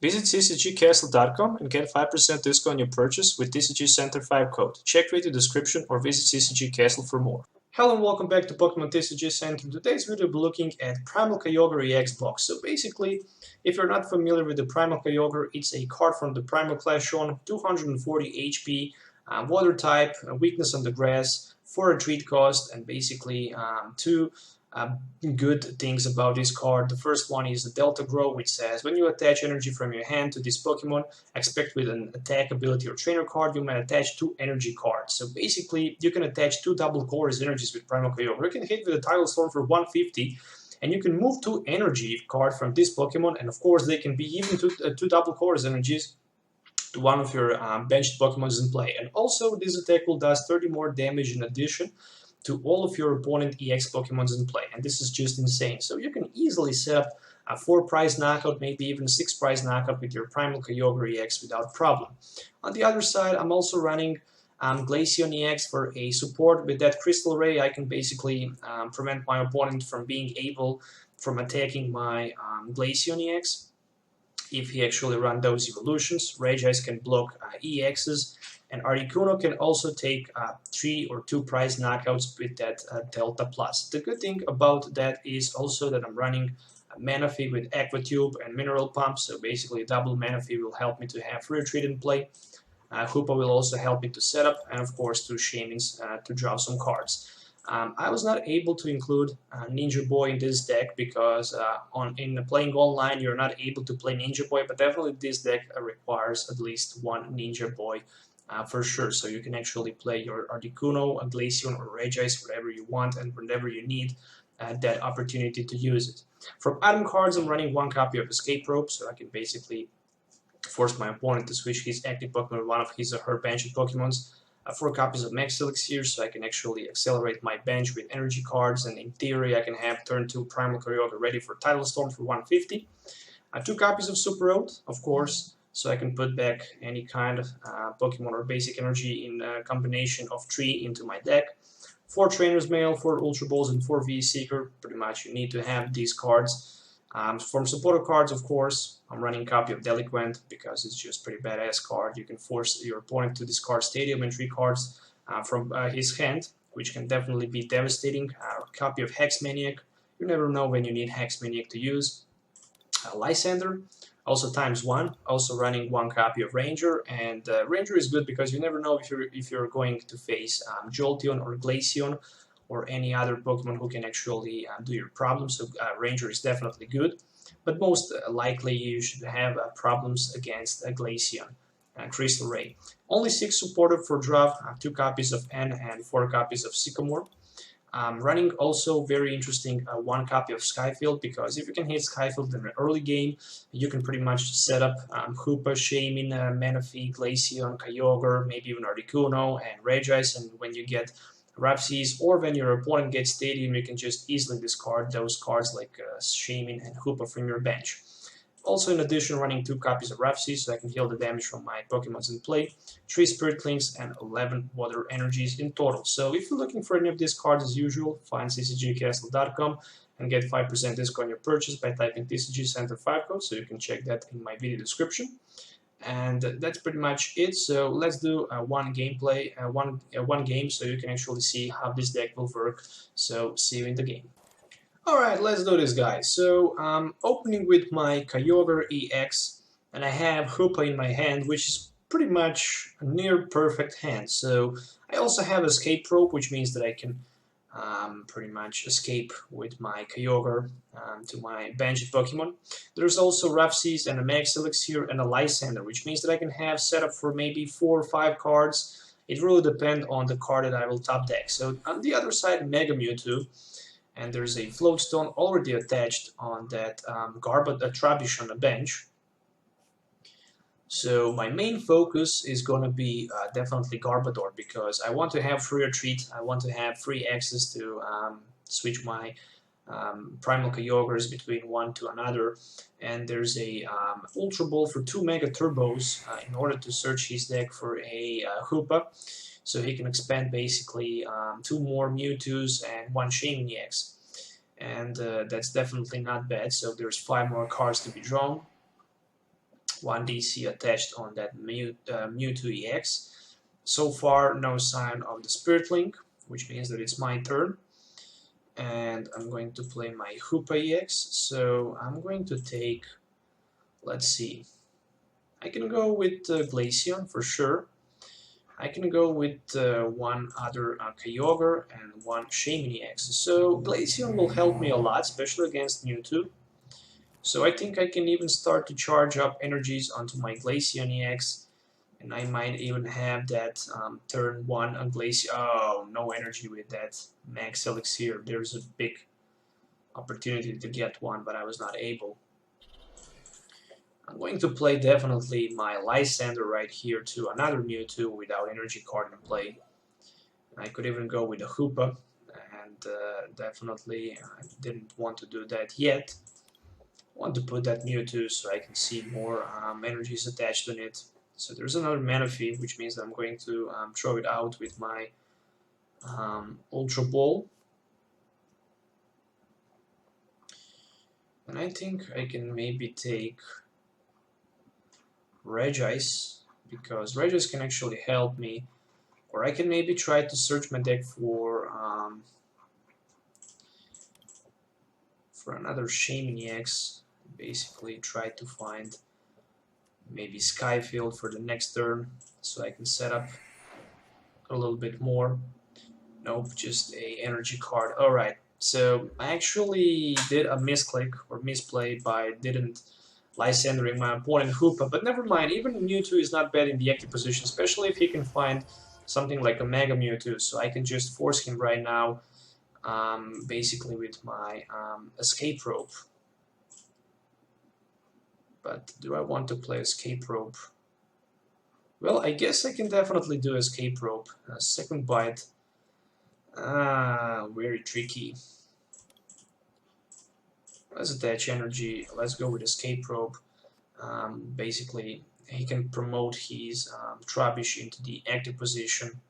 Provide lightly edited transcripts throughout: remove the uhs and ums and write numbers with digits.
Visit CCGCastle.com and get 5% discount on your purchase with TCG Center 5 code. Check video description or visit CCG Castle for more. Hello and welcome back to Pokemon TCG Center. In today's video we'll be looking at Primal Kyogre EX box. So basically, if you're not familiar with the Primal Kyogre, it's a card from the Primal class shown, 240 HP, water type, weakness on the grass, for a treat cost, and basically two good things about this card. The first one is the Delta Grow, which says when you attach energy from your hand to this Pokemon, expect with an attack ability or trainer card, you may attach 2 energy cards. So basically, you can attach 2 double chorus energies with Primal Kyogre. You can hit with a Tidal Storm for 150, and you can move 2 energy cards from this Pokemon, and of course they can be even 2 double chorus energies to one of your benched Pokemons in play. And also this attack will does 30 more damage in addition to all of your opponent EX Pokemons in play, and this is just insane. So you can easily set up a 4-prize knockout, maybe even a 6-prize knockout with your Primal Kyogre EX without problem. On the other side, I'm also running Glaceon EX for a support. With that Crystal Ray, I can basically prevent my opponent from being able from attacking my Glaceon EX. If he actually run those evolutions, Rage Ice can block EXs, and Articuno can also take 3 or 2 prize knockouts with that Delta Plus. The good thing about that is also that I'm running Manaphy with Aqua Tube and Mineral Pump, so basically double Manaphy will help me to have free retreat in play. Hoopa will also help me to set up, and of course 2 Shamins to draw some cards. I was not able to include Ninja Boy in this deck because in playing online you're not able to play Ninja Boy, but definitely this deck requires at least 1 Ninja Boy for sure. So you can actually play your Articuno, a Glaceon, or Regice, whatever you want and whenever you need that opportunity to use it. From item cards, I'm running 1 copy of Escape Rope, so I can basically force my opponent to switch his active Pokemon with one of his or her benched Pokemons. 4 copies of Max Elixir, so I can actually accelerate my bench with energy cards, and in theory I can have turn 2 Primal Kyogre ready for Tidal Storm for 150. 2 copies of Super Road, of course, so I can put back any kind of Pokemon or basic energy in a combination of 3 into my deck. 4 Trainer's Mail, 4 Ultra Balls, and 4 V-Seeker. Pretty much you need to have these cards. From supporter cards, of course, I'm running a copy of Delinquent because it's just pretty badass card. You can force your opponent to discard Stadium and 3 cards from his hand, which can definitely be devastating. A copy of Hex Maniac. You never know when you need Hex Maniac to use. Lysander, also ×1. Also running 1 copy of Ranger, and Ranger is good because you never know if you're going to face Jolteon or Glaceon, or any other Pokemon who can actually do your problems. So Ranger is definitely good, but most likely you should have problems against Glaceon. Crystal Ray. Only 6 supported for draft, 2 copies of N and 4 copies of Sycamore. Running also very interesting 1 copy of Skyfield, because if you can hit Skyfield in the early game, you can pretty much set up Hoopa, Shaman, Manaphy, Glaceon, Kyogre, maybe even Articuno and Regice, and when you get Rapsies, or when your opponent gets Stadium, you can just easily discard those cards like Shaman and Hoopa from your bench. Also, in addition, running 2 copies of Rapsies, so I can heal the damage from my Pokemons in play, 3 Spirit Links, and 11 Water Energies in total. So if you're looking for any of these cards as usual, find CCGCastle.com and get 5% discount on your purchase by typing TCG Center 5 code, so you can check that in my video description. And that's pretty much it. So let's do one gameplay, one game, so you can actually see how this deck will work. So see you in the game. Alright, let's do this, guys. So opening with my Kyogre EX, and I have Hoopa in my hand, which is pretty much a near perfect hand. So I also have Escape Rope, which means that I can pretty much escape with my Kyogre to my benched Pokemon. There's also Rapsies and a Max Elixir and a Lysander, which means that I can have setup for maybe 4 or 5 cards. It really depends on the card that I will top deck. So on the other side, Mega Mewtwo, and there's a Floatstone already attached on that Trubbish on the bench. So my main focus is going to be definitely Garbodor, because I want to have free retreat, I want to have free access to switch my Primal Kyogres between one to another, and there's a Ultra Ball for 2 Mega Turbos in order to search his deck for a Hoopa, so he can expand basically 2 more Mewtwo's and 1 Shaman EX, and that's definitely not bad. So there's 5 more cards to be drawn. 1 DC attached on that Mewtwo EX. So far, no sign of the Spirit Link, which means that it's my turn. And I'm going to play my Hoopa EX, so I'm going to take, let's see, I can go with Glaceon for sure. I can go with one other Kyogre and one Shaymin EX. So Glaceon will help me a lot, especially against Mewtwo. So I think I can even start to charge up energies onto my Glaceon EX. And I might even have that turn 1 on Glaceon. Oh, no energy with that Max Elixir. There's a big opportunity to get one, but I was not able. I'm going to play definitely my Lysander right here to another Mewtwo without energy card in play. I could even go with a Hoopa, and definitely I didn't want to do that yet. I want to put that Mewtwo so I can see more energies attached on it. So there's another Manaphy, which means that I'm going to throw it out with my Ultra Ball. And I think I can maybe take Regice, because Regice can actually help me. Or I can maybe try to search my deck for another Shaymin EX. Basically try to find maybe Skyfield for the next turn, so I can set up a little bit more. Nope, just a energy card. Alright, so I actually did a misclick or misplay by didn't Lysandering my opponent Hoopa, but never mind, even Mewtwo is not bad in the active position, especially if he can find something like a Mega Mewtwo, so I can just force him right now, basically with my Escape Rope. But do I want to play Escape Rope? Well, I guess I can definitely do Escape Rope. Second Bite. Very tricky. Let's attach energy. Let's go with Escape Rope. Basically, he can promote his Trubbish into the active position.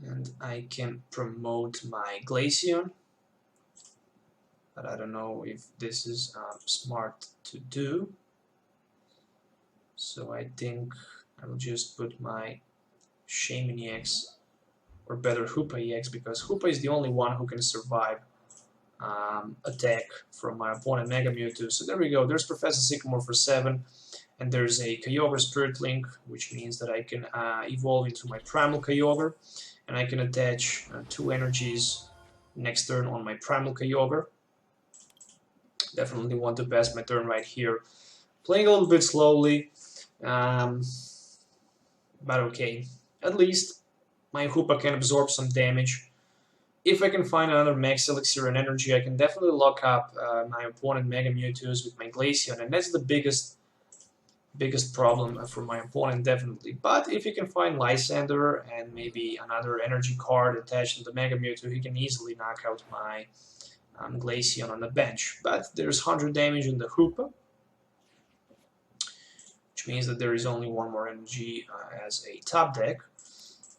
And I can promote my Glaceon. But I don't know if this is smart to do. So I think I will just put my Shaymin EX, or better Hoopa EX, because Hoopa is the only one who can survive attack from my opponent Mega Mewtwo. So there we go, there's Professor Sycamore for 7, and there's a Kyogre Spirit Link, which means that I can evolve into my Primal Kyogre, and I can attach 2 energies next turn on my Primal Kyogre. Definitely want to pass my turn right here. Playing a little bit slowly, but okay. At least my Hoopa can absorb some damage. If I can find another Max Elixir and Energy, I can definitely lock up my opponent Mega Mewtwo's with my Glaceon, and that's the biggest problem for my opponent, definitely. But if he can find Lysander and maybe another energy card attached to the Mega Mewtwo, he can easily knock out my Glaceon on the bench. But there's 100 damage in the Hoopa, which means that there is only one more energy as a top deck.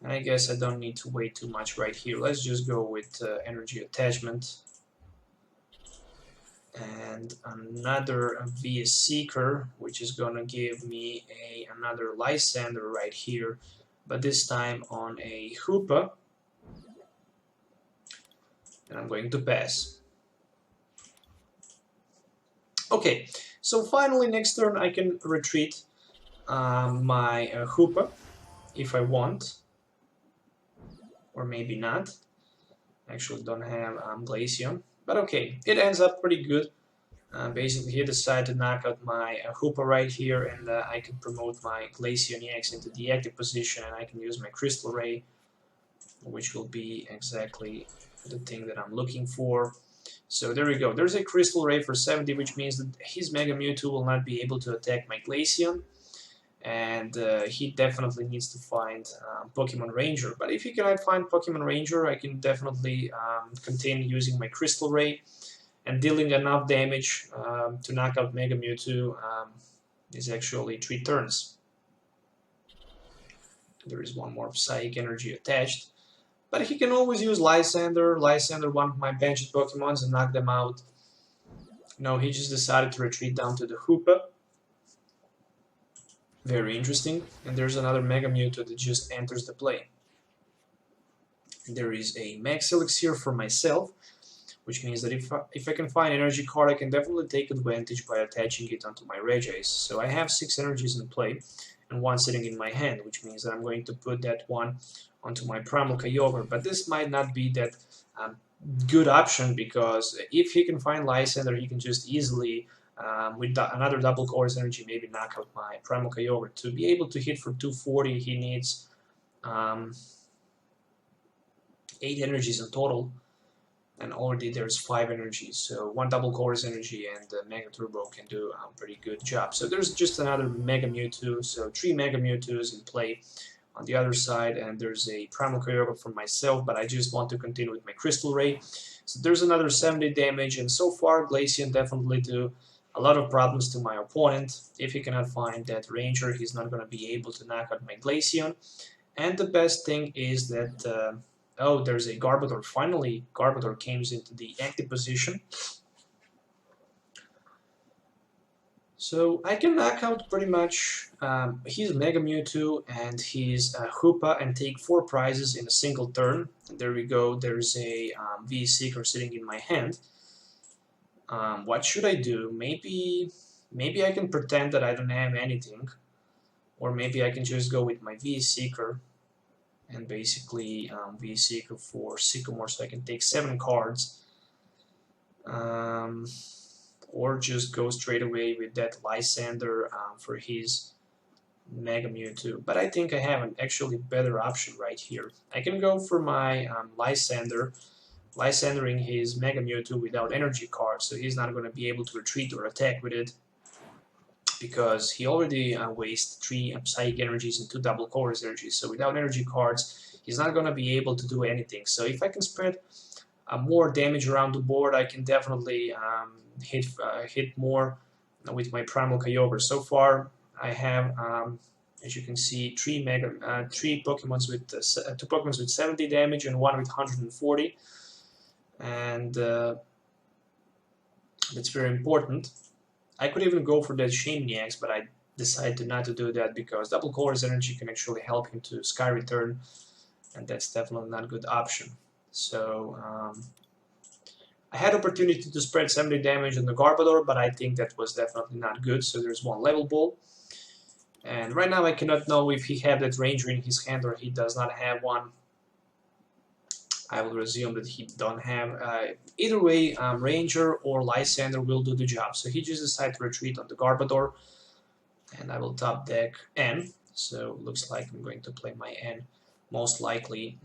And I guess I don't need to wait too much right here. Let's just go with energy attachment. And another VS Seeker, which is gonna give me another Lysander right here, but this time on a Hoopa. And I'm going to pass. Okay, so finally next turn I can retreat my Hoopa if I want, or maybe not. I actually don't have Glaceon, but okay, it ends up pretty good. Basically, he decided to knock out my Hoopa right here, and I can promote my Glaceon EX into the active position, and I can use my Crystal Ray, which will be exactly the thing that I'm looking for. So there we go. There's a Crystal Ray for 70, which means that his Mega Mewtwo will not be able to attack my Glaceon. And he definitely needs to find Pokemon Ranger. But if he cannot find Pokemon Ranger, I can definitely continue using my Crystal Ray and dealing enough damage to knock out Mega Mewtwo is actually 3 turns. There is one more Psychic Energy attached. But he can always use Lysander, one of my benched Pokemons, and knock them out. No, he just decided to retreat down to the Hoopa. Very interesting. And there's another Mega Mewtwo that just enters the play. There is a Max Elixir for myself, which means that if I can find energy card, I can definitely take advantage by attaching it onto my Regis. So I have 6 energies in play, and 1 sitting in my hand, which means that I'm going to put that one onto my Primal Kyogre. But this might not be that good option, because if he can find Lysander, he can just easily, with another double Chorus energy, maybe knock out my Primal Kyogre. To be able to hit for 240, he needs 8 energies in total, and already there's 5 energies, so 1 double Chorus energy and Mega Turbo can do a pretty good job. So there's just another Mega Mewtwo, so 3 Mega Mewtwo's in play on the other side, and there's a Primal Kyogre for myself, but I just want to continue with my Crystal Ray. So there's another 70 damage, and so far Glaceon definitely do a lot of problems to my opponent. If he cannot find that Ranger, he's not going to be able to knock out my Glaceon. And the best thing is that oh, there's a Garbodor. Finally, Garbodor came into the active position. So I can knock out pretty much his Mega Mewtwo and his Hoopa and take 4 prizes in a single turn. And there we go. There's a V-Seeker sitting in my hand. What should I do? Maybe I can pretend that I don't have anything. Or maybe I can just go with my V-Seeker and basically V-Seeker for Sycamore, so I can take 7 cards, or just go straight away with that Lysander for his Mega Mewtwo. But I think I have an actually better option right here. I can go for my Lysandering his Mega Mewtwo without energy cards, so he's not going to be able to retreat or attack with it, because he already wastes 3 Psychic energies and 2 double Chorus energies. So without energy cards, he's not going to be able to do anything. So if I can spread more damage around the board, I can definitely hit more with my Primal Kyogre. So far, I have, as you can see, 3 Pokemons with 2 Pokemons with 70 damage and 1 with 140, and that's very important. I could even go for that Shaymin, but I decided not to do that because double Chorus energy can actually help him to Sky Return, and that's definitely not a good option. So I had opportunity to spread 70 damage on the Garbodor, but I think that was definitely not good. So there's 1 level ball, and right now I cannot know if he have that Ranger in his hand or he does not have one. I will assume that he don't have. Either way, Ranger or Lysander will do the job. So he just decided to retreat on the Garbodor, and I will top deck N. So looks like I'm going to play my N most likely,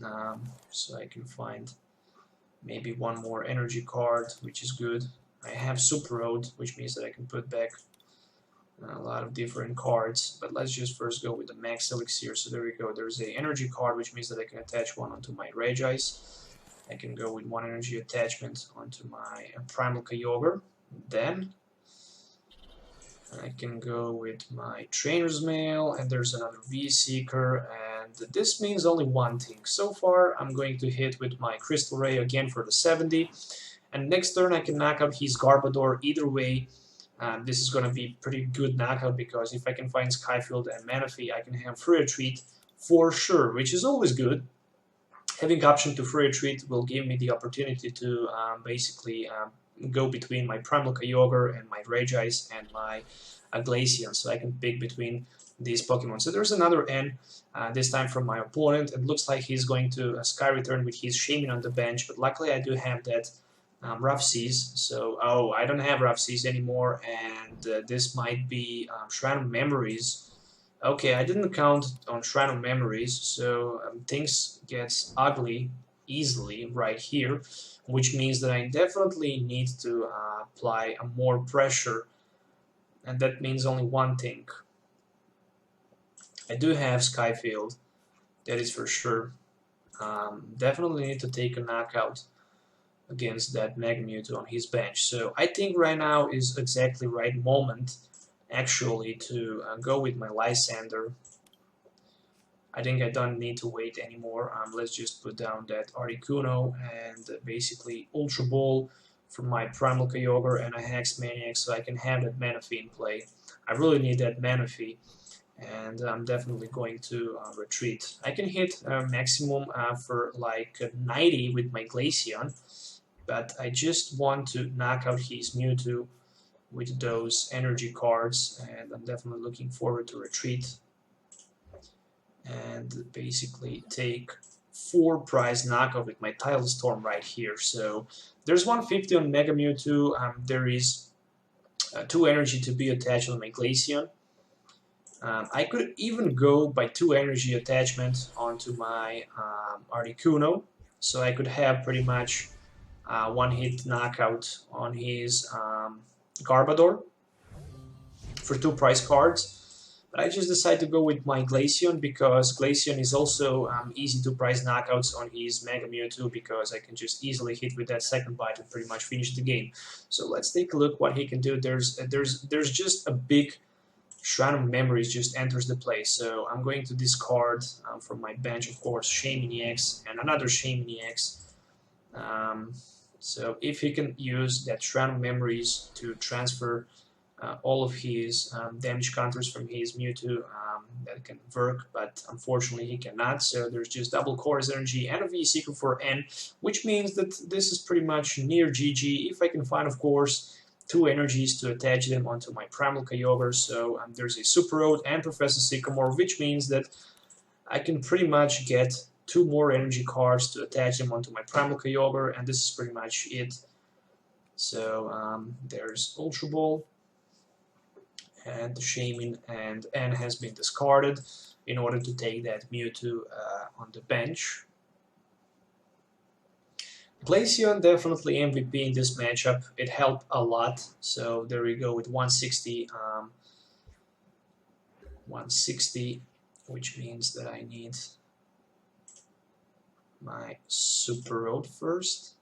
so I can find maybe 1 more energy card, which is good. I have Super Road, which means that I can put back a lot of different cards, but let's just first go with the Max Elixir. So there we go. There's a energy card, which means that I can attach 1 onto my Regis. I can go with 1 energy attachment onto my Primal Kyogre. Then I can go with my Trainer's Mail, and there's another V-Seeker, and this means only one thing. So far, I'm going to hit with my Crystal Ray again for the 70, and next turn I can knock out his Garbodor. Either way, this is going to be pretty good knockout, because if I can find Skyfield and Manaphy, I can have Free Retreat for sure, which is always good. Having option to Free Retreat will give me the opportunity to basically go between my Primal Kyogre and my Regis and my Glaceon, so I can pick between these Pokemon. So there's another N, this time from my opponent. It looks like he's going to Sky Return with his Shaymin on the bench, but luckily I do have that Rough Seas. So, oh, I don't have Rough Seas anymore, and this might be Shrine of Memories. Okay, I didn't count on Shrine of Memories, so things gets ugly easily right here, which means that I definitely need to apply more pressure, and that means only one thing. I do have Skyfield, that is for sure. Definitely need to take a knockout against that Mega Mewtwo on his bench. So I think right now is exactly right moment actually to go with my Lysander. I think I don't need to wait anymore. Let's just put down that Articuno and basically Ultra Ball from my Primal Kyogre and a Hex Maniac so I can have that Manaphy in play. I really need that Manaphy, and I'm definitely going to retreat. I can hit maximum for like 90 with my Glaceon, but I just want to knock out his Mewtwo with those energy cards, and I'm definitely looking forward to retreat and basically take 4 prize knockout with my Tidal Storm right here. So there's 150 on Mega Mewtwo, there is 2 energy to be attached on my Glaceon. I could even go by 2 energy attachment onto my Articuno, so I could have pretty much 1-hit knockout on his Garbodor for 2 prize cards. But I just decided to go with my Glaceon because Glaceon is also easy to prize knockouts on his Mega Mewtwo because I can just easily hit with that second bite and pretty much finish the game. So let's take a look what he can do. There's just a big Shrine of Memories just enters the play. So I'm going to discard from my bench, of course, Shaymin EX and another Shaymin EX. So if he can use that Shrine of Memories to transfer all of his damage counters from his Mewtwo, that can work, but unfortunately he cannot. So there's just double Chorus Energy and a V-Seeker for N, which means that this is pretty much near GG if I can find, of course, 2 energies to attach them onto my Primal Kyogre. So there's a Super Road and Professor Sycamore, which means that I can pretty much get 2 more energy cards to attach them onto my Primal Kyogre, and this is pretty much it. So there's Ultra Ball, and the Shaymin and N has been discarded in order to take that Mewtwo on the bench. Glaceon definitely MVP in this matchup. It helped a lot. So there we go with 160, 160, which means that I need my Super Road first.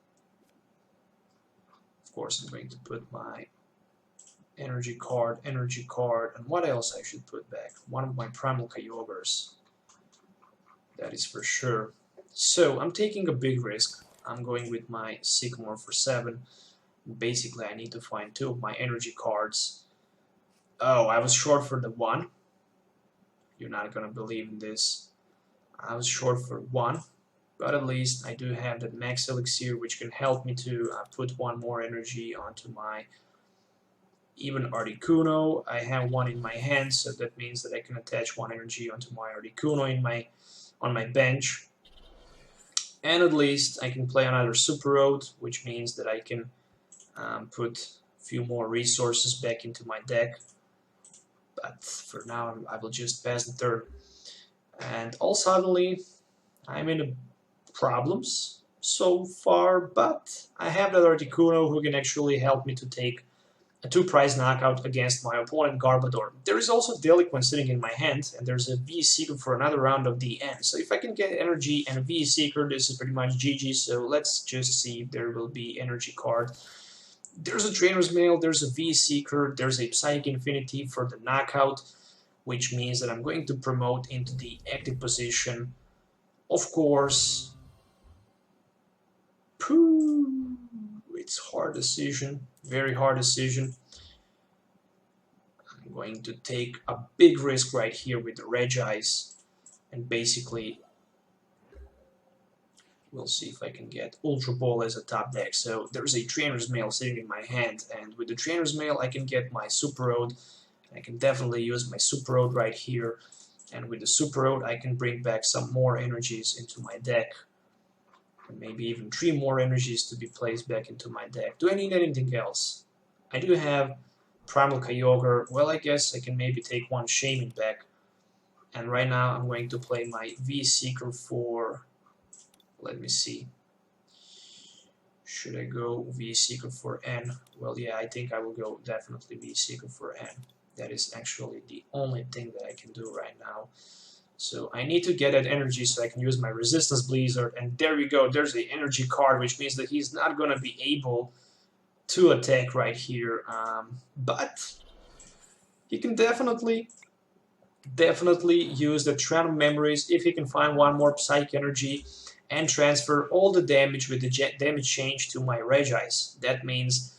Of course, I'm going to put my energy card, and what else I should put back? One of my Primal Kyogres. That is for sure. So I'm taking a big risk. I'm going with my Sycamore for 7. Basically, I need to find 2 of my energy cards. Oh, I was short for the 1. You're not gonna believe in this. I was short for 1, but at least I do have that Max Elixir, which can help me to put 1 more energy onto my even Articuno. I have 1 in my hand, so that means that I can attach 1 energy onto my Articuno on my bench. And at least I can play another Super Road, which means that I can put a few more resources back into my deck. But for now, I will just pass the turn. And all suddenly, I'm in problems so far, but I have that Articuno who can actually help me to take a 2 prize knockout against my opponent Garbodor. There is also Deliquent sitting in my hand, and there's a V-Seeker for another round of the end. So if I can get energy and a V-Seeker, this is pretty much GG. So let's just see if there will be energy card. There's a Trainer's Mail, there's a V-Seeker, there's a Psychic Infinity for the knockout, which means that I'm going to promote into the active position. Of course, it's hard decision, very hard decision. I'm going to take a big risk right here with the Regice, and basically we'll see if I can get Ultra Ball as a top deck. So there's a Trainer's Mail sitting in my hand, and with the Trainer's Mail I can get my Super Road. I can definitely use my Super Road right here, and with the Super Road I can bring back some more energies into my deck. Maybe even 3 more energies to be placed back into my deck. Do I need anything else? I do have Primal Kyogre. Well, I guess I can maybe take 1 Shaymin back. And right now I'm going to play my V-Seeker for... Let me see. Should I go V-Seeker for N? Well, yeah, I think I will go definitely V-Seeker for N. That is actually the only thing that I can do right now. So I need to get that energy so I can use my Resistance Blizzard, and there we go, there's the energy card, which means that he's not going to be able to attack right here, but he can definitely use the Shrine of Memories if he can find 1 more Psychic Energy, and transfer all the damage with the damage change to my Regis. That means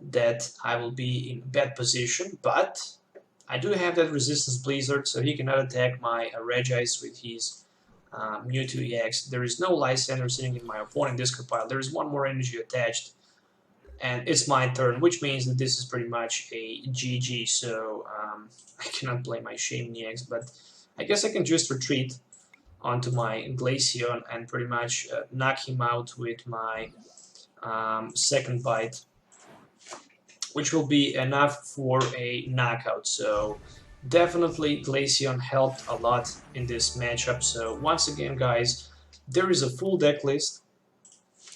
that I will be in bad position, but I do have that resistance blizzard, so he cannot attack my Regis with his Mewtwo EX. There is no Lysander sitting in my opponent discard pile. There is one more energy attached, and it's my turn, which means that this is pretty much a GG, so I cannot play my Shame EX, but I guess I can just retreat onto my Glaceon and pretty much knock him out with my second bite, which will be enough for a knockout. So definitely Glaceon helped a lot in this matchup. So once again, guys, there is a full deck list.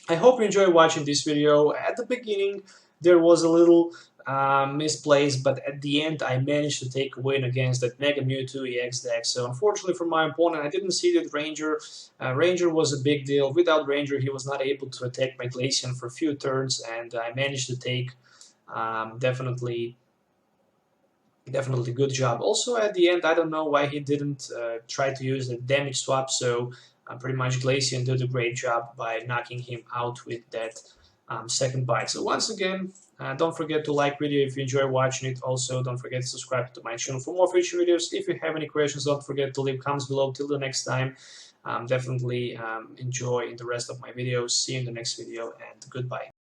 I hope you enjoy watching this video. At the beginning there was a little misplaced, but at the end I managed to take a win against that Mega Mewtwo EX deck. So unfortunately for my opponent, I didn't see that Ranger. Ranger was a big deal. Without Ranger he was not able to attack my Glaceon for a few turns, and I managed to take definitely good job. Also at the end, I don't know why he didn't try to use the damage swap, so pretty much Glaceon did a great job by knocking him out with that second bite. So once again, don't forget to like video if you enjoy watching it. Also, don't forget to subscribe to my channel for more future videos. If you have any questions, don't forget to leave comments below. Till the next time, definitely enjoy in the rest of my videos. See you in the next video, and goodbye.